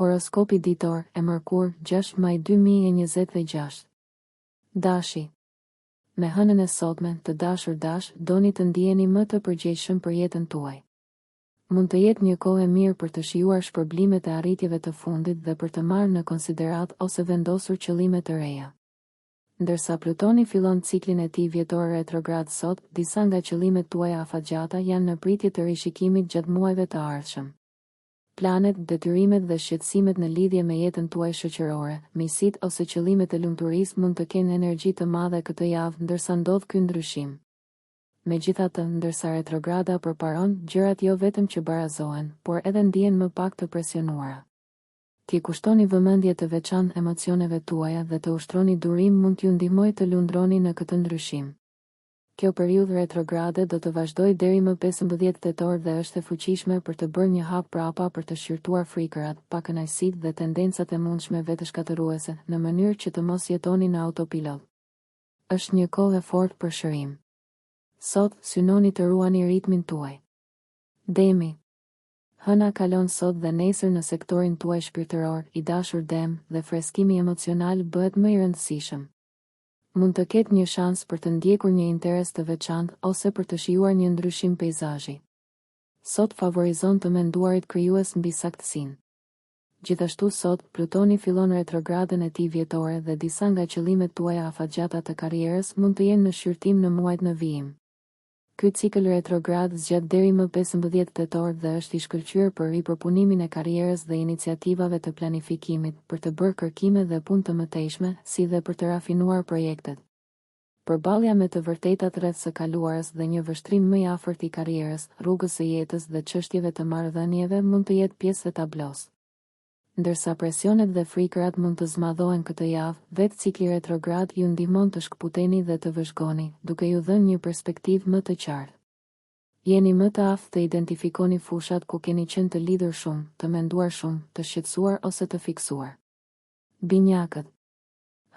Horoskopi ditor e Mërkur 6 maj 2026. Dashi. Me hënën e sotme të dashur dash, doni të ndjeni më të përgjegjshëm për jetën tuaj. Mund të jetë një kohë e mirë për të shijuar shpërblimet e arritjeve të fundit dhe për të marrë në konsiderat ose vendosur qëllime të reja. Ndërsa Plutoni fillon ciklin e tij vjetor retrograd sot, disa nga qëllimet tuaja afatgjata janë në pritje të rishikimit gjatë muajve të ardhshëm. Planet, detyrimet dhe shqetësimet në lidhje me jetën tuaj shoqërore, miqësitë ose qëllimet e lumturisë mund të kenë energji të madhe këtë javë ndërsa ndodh ky ndryshim. Megjithatë, ndërsa retrograda përparon, gjërat jo vetëm që barazohen, por edhe ndihen më pak të presionuara. Ti kushtoni vëmendje të veçantë emocioneve tuaja dhe të ushtroni durim mund t'ju ndihmojë të lundroni në këtë ndryshim. Kjo periudhë retrograde do të vazhdojë deri më 15 tetor dhe është e fuqishme për të bërë një hap prapa për të shqyrtuar frikërat, pakënaqësitë dhe tendencat e mundshme vetëshkatëruese, në mënyrë që të mos jetoni në autopilot. Është një kohë e fortë për shërim. Sot, synoni të ruani ritmin tuaj. Demi. Hëna kalon sot dhe nesër në sektorin tuaj shpirtëror, i dashur Dem, dhe freskimi emocional bëhet më i rëndësishëm. Mund të ketë një shans për të ndjekur një interes të veçantë ose për të shijuar një ndryshim peizazhi. Sot favorizon të menduarit krijues mbi saktësinë. Gjithashtu sot, Plutoni fillon retrogradën e tij vjetore dhe disa nga qëllimet tuaja afatgjata të karrierës mund të jenë në shqyrtim në muajt në vijim. Ky cikël retrograd zgjat deri më 15 tetor dhe është i shkëlqyer për ripërpunimin e karrierës dhe iniciativave të planifikimit, për të bërë kërkime dhe punë të mëtejshme, si dhe për të rafinuar projektet. Përballja me të vërtetat rreth së kaluarës dhe një vështrim më i afërt i karrierës, rrugës së jetës dhe çështjeve të marrëdhënieve mund të jetë pjesë e tablos. Ndërsa presionet dhe frikërat mund të zmadhohen këtë javë, vetë cikli retrograd ju ndihmon të shkëputeni dhe të vëzhgoni, duke ju dhënë një perspektivë më të qartë. Jeni më të aftë të identifikoni fushat ku keni qenë të lidhur shumë, të menduar shumë, të shqetësuar ose të fiksuar. Binjakët.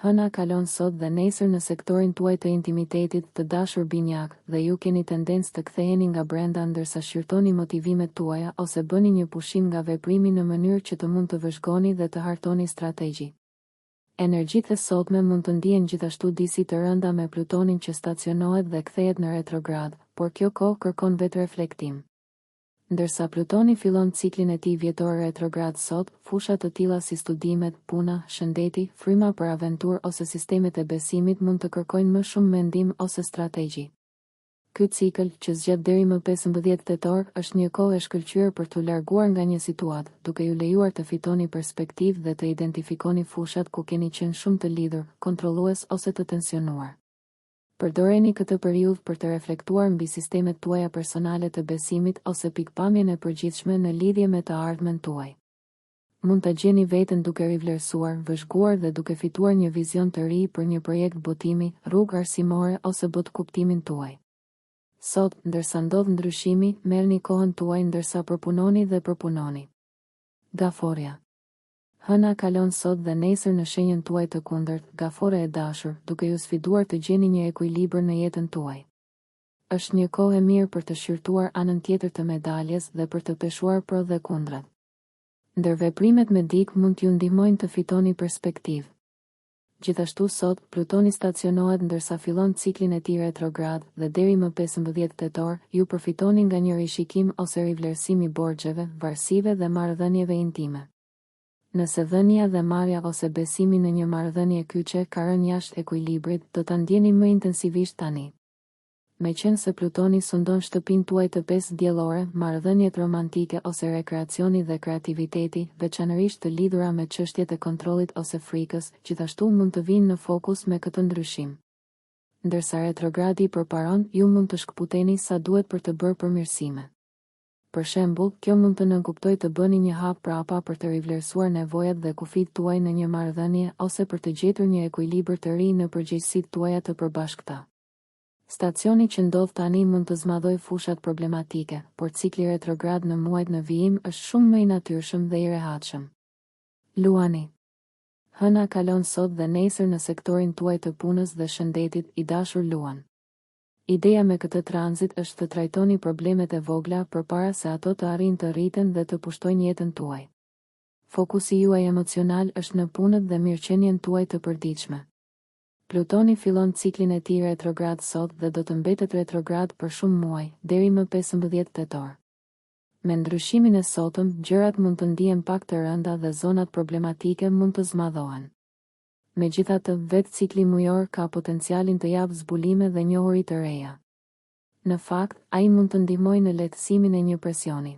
Hëna kalon sot dhe nesër në sektorin tuaj të intimitetit, të dashur binjak, dhe ju keni tendencë të ktheheni nga brenda ndërsa shqyrtoni motivimet tuaja ose bëni një pushim nga veprimi në mënyrë që të mund të vëzhgoni dhe të hartoni strategji. Energjitë e sotme mund të ndihen gjithashtu disi të rënda me Plutonin që stacionohet dhe kthehet në retrograd, por kjo kohë kërkon vetë reflektim. Ndërsa Plutoni fillon ciklin e tij vjetor retrograd sot, fusha të tilla si studimet, puna, shëndeti, fryma për aventurë ose sistemet e besimit mund të kërkojnë më shumë mendim ose strategji. Ky cikël, që zgjat deri më 15 tetor, është një kohë e shkëlqyer për t'u larguar nga një situatë, duke ju lejuar të fitoni perspektivë dhe të identifikoni fushat ku keni qenë shumë të lidhur, kontrollues ose të tensionuar. Përdoreni këtë periudhë për të reflektuar mbi sistemet tuaja personale të besimit ose pikpamjen e përgjithshme në lidhje me të ardhmen tuaj. Mund ta gjeni veten duke rivlerësuar, vëzhguar dhe duke fituar një vizion të ri për një projekt botimi, rrugë arsimore ose botkuptimin tuaj. Sot, ndërsa ndodh ndryshimi, merrni kohën tuaj ndërsa përpunoni dhe përpunoni. Gaforja. Hëna kalon sot dhe nesër në shenjën tuaj të kundërt, gafore e dashur, duke ju sfiduar të gjeni një ekuilibër në jetën tuaj. Është një kohë e mirë për të shqyrtuar anën tjetër të medaljes dhe për të peshuar pro dhe kundrat. Ndërveprimet me dik mund t'ju ndihmojnë të fitoni perspektivë. Gjithashtu sot, Plutoni stacionohet ndërsa fillon ciklin e tij retrograd dhe deri më 15 tetor, ju përfitoni nga një rishikim ose rivlerësim i borxheve, varësive dhe marrëdhënieve intime. Nëse dhënia dhe marrja ose besimi në një marrëdhënie kyçe ka rënë jashtë ekuilibrit, do ta ndjeni më intensivisht tani. Meqense Plutoni sundon shtëpinë tuaj të 5 diellore, marrëdhëniet romantike ose rekreacioni dhe kreativiteti, veçanërisht të lidhura me çështjet e kontrollit ose frikës, gjithashtu mund të vinë në fokus me këtë ndryshim. Ndërsa retrogradi përparon, ju mund të shkëputeni sa duhet për të bërë përmirësime. Për shembull, kjo mund të nënkuptojë të bëni një hap prapa për të rivlerësuar nevojat dhe kufijtë tuaj në një marrëdhënie ose për të gjetur një ekuilibër të ri në përgjegjësitë tuaja të përbashkëta. Stacioni që ndodh tani mund të zmadhojë fushat problematike, por cikli retrograd në muajt në vijim është shumë më i natyrshëm dhe i rehatshëm. Luani. Hëna kalon sot dhe nesër në sektorin tuaj të punës dhe shëndetit, i dashur Luan. Ideja me këtë tranzit është të trajtoni problemet e vogla përpara se ato të arrijnë të rriten dhe të pushtojnë jetën tuaj. Fokusi juaj emocional është në punët dhe mirëqenien tuaj të përditshme. Plutoni fillon ciklin e tij retrograd sot dhe do të mbetet retrograd për shumë muaj, deri më 15 tetor. Me ndryshimin e sotëm, gjërat mund të ndihen pak të rënda dhe zonat problematike mund të zmadhohen. Megjithatë, vetë cikli mujor ka potencialin të japë zbulime dhe njohuri të reja. Në fakt, ai mund të ndihmojë në lehtësimin e një presioni.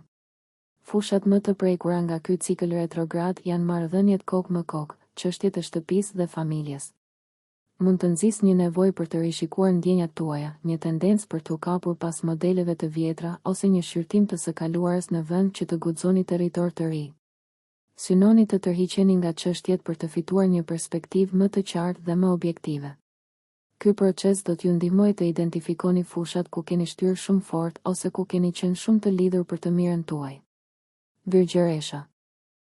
Fushat më të prekura nga ky cikël retrograd janë marrëdhëniet kokë më kokë, çështjet e shtëpisë dhe familjes. Mund të nxjisë një nevojë për të rishikuar ndjenjat tuaja, një tendencë për t'u kapur pas modeleve të vjetra ose një shqyrtim të së kaluarës në vend që të guxoni territor të ri. Synoni të tërhiqeni nga çështjet për të fituar një perspektivë më të qartë dhe më objektive. Ky proces do t'ju ndihmojë të identifikoni fushat ku keni shtyrë shumë fort ose ku keni qenë shumë të lidhur për të mirën tuaj. Virgjëresha.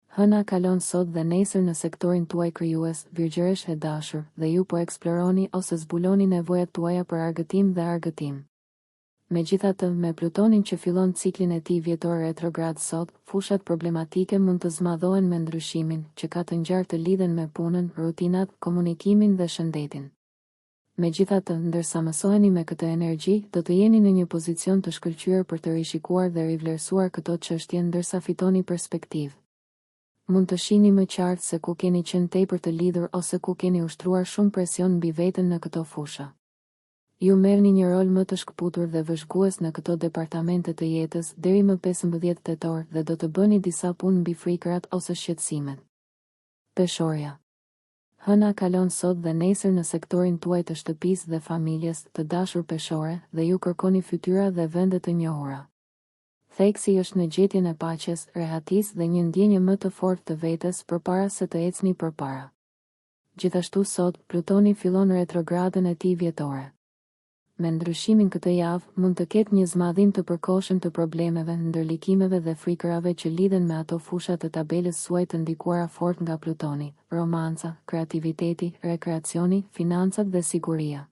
Hëna kalon sot dhe nesër në sektorin tuaj krijues, virgjëresh e dashur, dhe ju po eksploroni ose zbuloni nevojat tuaja për argëtim dhe argëtim. Megjithatë, me Plutonin që fillon ciklin e tij vjetor retrograd sot, fushat problematike mund të zmadhohen me ndryshimin, që ka të ngjarë të lidhen me punën, rutinat, komunikimin dhe shëndetin. Megjithatë, ndërsa mësoheni me këtë energji, do të jeni në një pozicion të shkëlqyer për të rishikuar dhe rivlerësuar këto çështje ndërsa fitoni perspektivë. Mund të shihni më qartë se ku keni qenë tepër të lidhur ose ku keni ushtruar shumë presion mbi veten në këto fusha. Ju merrni një rol më të shkëputur dhe vëzhgues në këto departamente të jetës deri më 15 tetor dhe do të bëni disa punë mbi frikërat ose shqetësimet. Peshorja. Hëna kalon sot dhe nesër në sektorin tuaj të shtëpisë dhe familjes, të dashur peshore, dhe ju kërkoni fytyra dhe vende të njohura. Theksi është në gjetjen e paqes, rehatisë dhe një ndjenje më të fortë të vetes përpara se të ecni përpara. Gjithashtu sot, Plutoni fillon retrogradën e tij vjetore. Me ndryshimin këtë javë, mund të ketë një zmadhim të përkohshëm të problemeve, ndërlikimeve dhe frikërave që lidhen me ato fusha të tabelës suaj të ndikuara fort nga Plutoni: romanca, kreativiteti, rekreacioni, financat dhe siguria.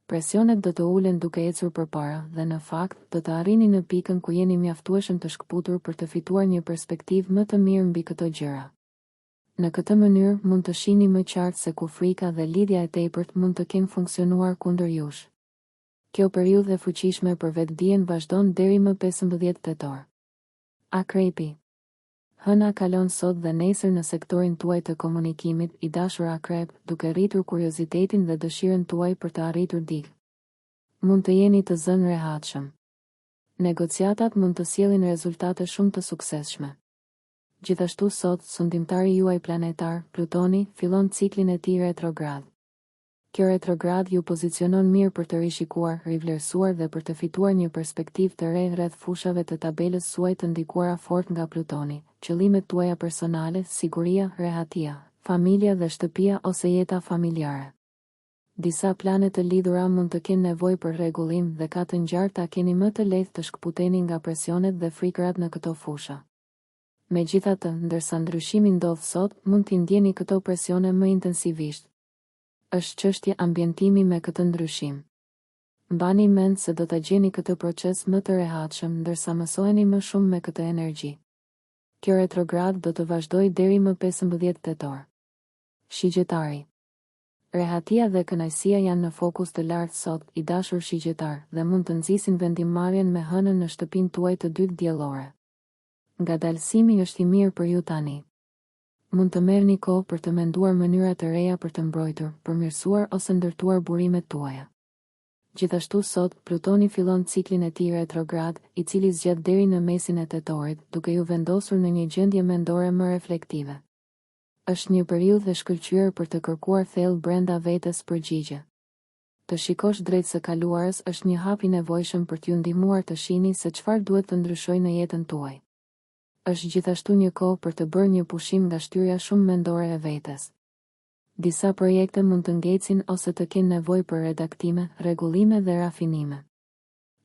Presionet do të ulen duke ecur përpara dhe në fakt do të arrini në pikën ku jeni mjaftueshëm të shkëputur për të fituar një perspektivë më të mirë mbi këto gjëra. Në këtë mënyrë mund të shihni më qartë se ku frika dhe lidhja e tepërt mund të kenë funksionuar kundër jush. Kjo periudhë e fuqishme për vetdijen vazhdon deri më 15 tetor. Akrepi. Hëna kalon sot dhe nesër në sektorin tuaj të komunikimit, i dashur akrep, duke rritur kuriozitetin dhe dëshirën tuaj për të arritur dikë. Mund të jeni të zënë rehatshëm. Negociatat mund të sjellin rezultate shumë të suksesshme. Gjithashtu sot, sundimtari juaj planetar, Plutoni, fillon ciklin e tij retrograd. Kjo retrograd ju pozicionon mirë për të rishikuar, rivlerësuar dhe për të fituar një perspektivë të re rreth fushave të tabelës suaj të ndikuara fort nga Plutoni, qëllimet tuaja personale, siguria, rehatia, familja dhe shtëpia ose jeta familjare. Disa plane të lidhura mund të kenë nevojë për rregullim dhe ka të ngjarë ta keni më të lehtë të shkëputeni nga presionet dhe frikërat në këto fusha. Megjithatë, ndërsa ndryshimi ndodh sot, mund t'i ndjeni këto presione më intensivisht. Është çështje ambientimi me këtë ndryshim. Mbani mend se do ta gjeni këtë proces më të rehatshëm ndërsa mësoheni më shumë me këtë energji. Kjo retrograd do të vazhdojë deri më 15 tetor. Shigjetari. Rehatia dhe kënaqësia janë në fokus të lartë sot, i dashur shigjetar, dhe mund të nxisin vendimmarrjen me hënën në shtëpinë tuaj të dytë diellore. Ngadalësimi është i mirë për ju tani. Mund të merrni kohë për të menduar mënyra të reja për të mbrojtur, përmirësuar ose ndërtuar burimet tuaja. Gjithashtu sot, Plutoni fillon ciklin e tij retrograd, i cili zgjat deri në mesin e tetorit, duke ju vendosur në një gjendje mendore më reflektive. Është një periudhë e shkëlqyer për të kërkuar thellë brenda vetes përgjigje. Të shikosh drejt së kaluarës është një hap i nevojshëm për t'ju ndihmuar të shihni se çfarë duhet të ndryshojë në jetën tuaj. Është gjithashtu një kohë për të bërë një pushim nga shtyrja shumë mendore e vetes. Disa projekte mund të ngecin ose të kenë nevojë për redaktime, rregullime dhe rafinime.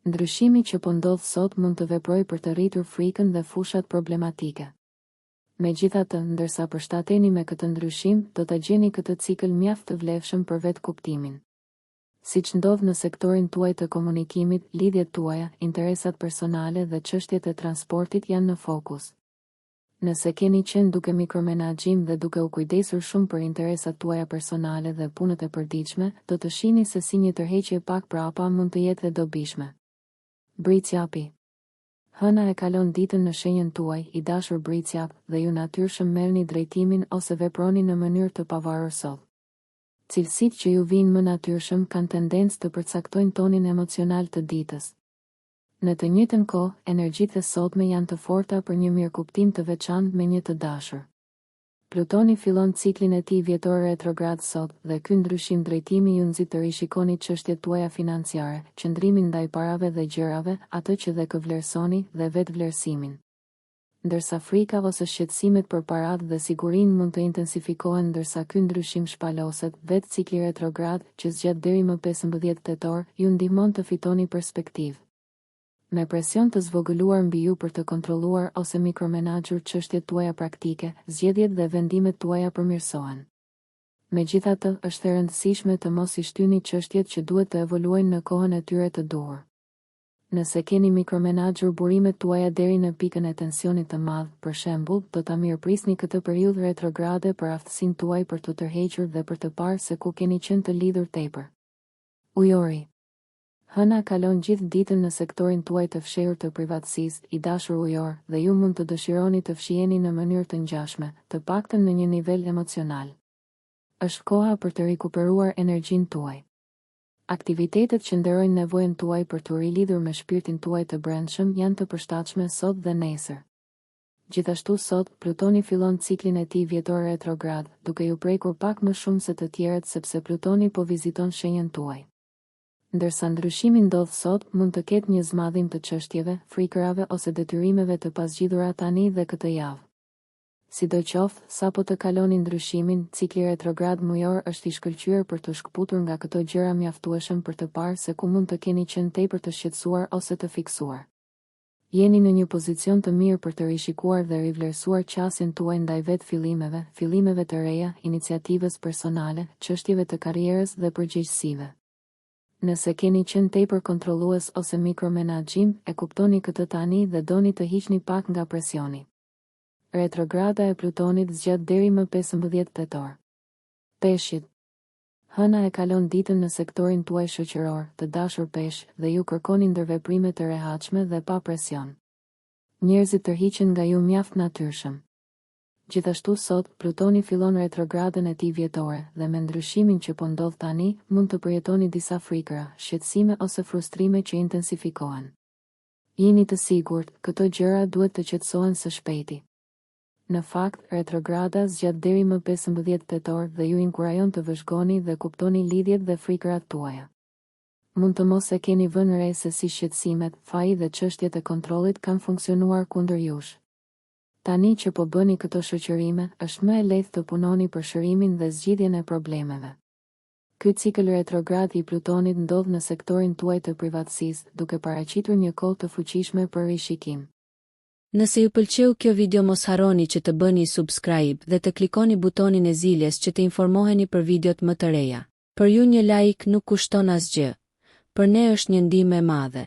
Ndryshimi që po ndodh sot mund të veprojë për të rritur frikën dhe fushat problematike. Megjithatë, ndërsa përshtateni me këtë ndryshim, do ta gjeni këtë cikël mjaft të vlefshëm për vetë kuptimin. Siç ndodh në sektorin tuaj të komunikimit, lidhjet tuaja, interesat personale dhe çështjet e transportit janë në fokus. Nëse keni qenë duke mikromenaxhim dhe duke u kujdesur shumë për interesat tuaja personale dhe punët e përditshme, do të shihni se si një tërheqje pak prapa mund të jetë e dobishme. Bricjapi. Hëna e kalon ditën në shenjën tuaj, i dashur bricjap, dhe ju natyrshëm merrni drejtimin ose veproni në mënyrë të pavarur sot. Cilësitë që ju vijnë më natyrshëm kanë tendencë të përcaktojnë tonin emocional të ditës. Në të njëjtën kohë, energjitë e sotme janë të forta për një mirëkuptim të veçantë me një të dashur. Plutoni fillon ciklin e tij vjetor retrograd sot dhe ky ndryshim drejtimi ju nxit të rishikoni çështjet tuaja financiare, qëndrimin ndaj parave dhe gjërave, atë që dhe vlerësoni dhe vetvlerësimin. Ndërsa frika ose shqetësimet për paratë dhe sigurinë mund të intensifikohen ndërsa ky ndryshim shpaloset, vetë cikli retrograd që zgjat deri më 15 tetor ju ndihmon të fitoni perspektivë. Me presion të zvogëluar mbi ju për të kontrolluar ose mikromenaxhur çështjet tuaja praktike, zgjedhjet dhe vendimet tuaja përmirësohen. Megjithatë, është e rëndësishme të mos i shtyni çështjet që duhet të evoluojnë në kohën e tyre të duhur. Nëse keni mikromenaxhur burimet tuaja deri në pikën e tensionit të madh, për shembull, do ta mirëprisni këtë periudhë retrograde për aftësinë tuaj për të tërhequr dhe për të parë se ku keni qenë të lidhur tepër. Ujori. Hëna kalon gjithë ditën në sektorin tuaj të fshehur të privatësisë, i dashur ujor, dhe ju mund të dëshironi të fshiheni në mënyrë të ngjashme, të paktën në një nivel emocional. Është koha për të rikuperuar energjinë tuaj. Aktivitetet që nderojnë nevojën tuaj për të rilidhur me shpirtin tuaj të brendshëm janë të përshtatshme sot dhe nesër. Gjithashtu sot, Plutoni fillon ciklin e tij vjetor retrograd, duke ju prekur pak më shumë se të tjerët sepse Plutoni po viziton shenjën tuaj. Ndërsa ndryshimi ndodh sot, mund të ketë një zmadhim të çështjeve, frikërave ose detyrimeve të pasgjidhura tani dhe këtë javë. Sidoqoftë, sapo të kaloni ndryshimin, cikli retrograd mujor është i shkëlqyer për të shkputur nga këto gjëra mjaftueshëm për të parë se ku mund të keni qenë tepër të shqetësuar ose të fiksuar. Jeni në një pozicion të mirë për të rishikuar dhe rivlerësuar qasjen tuaj ndaj vetë fillimeve të reja, iniciativës personale, çështjeve të karrierës dhe përgjegjësive. Nëse keni qenë tepër kontrollues ose mikromenaxhim, e kuptoni këtë tani dhe doni të hiqni pak nga presioni. Retrograda e Plutonit zgjat deri më 15 tetor. Peshqit. Hëna e kalon ditën në sektorin tuaj shoqëror, të dashur peshq, dhe ju kërkoni ndërveprime të rehatshme dhe pa presion. Njerëzit tërhiqen nga ju mjaft natyrshëm. Gjithashtu sot, Plutoni fillon retrogradën e tij vjetore dhe me ndryshimin që po ndodh tani, mund të përjetoni disa frikëra, shqetësime ose frustrime që intensifikohen. Jeni të sigurt, këto gjëra duhet të qetësohen së shpejti. Në fakt, retrograda zgjat deri më 15 tetor dhe ju inkurajon të vëzhgoni dhe kuptoni lidhjet dhe frikërat tuaja. Mund të mos e keni vënë re se si shqetësimet, faji dhe çështjet e kontrollit kanë funksionuar kundër jush. Tani që po bëni këto shoqërime, është më e lehtë të punoni për shërimin dhe zgjidhjen e problemeve. Ky cikël retrograd i Plutonit ndodh në sektorin tuaj të privatësisë, duke paraqitur një kohë të fuqishme për rishikim. Nëse ju pëlqeu kjo video mos harroni që të bëni subscribe dhe të klikoni butonin e ziljes që të informoheni për videot më të reja. Për ju një like nuk kushton asgjë. Për ne është një ndihmë e madhe.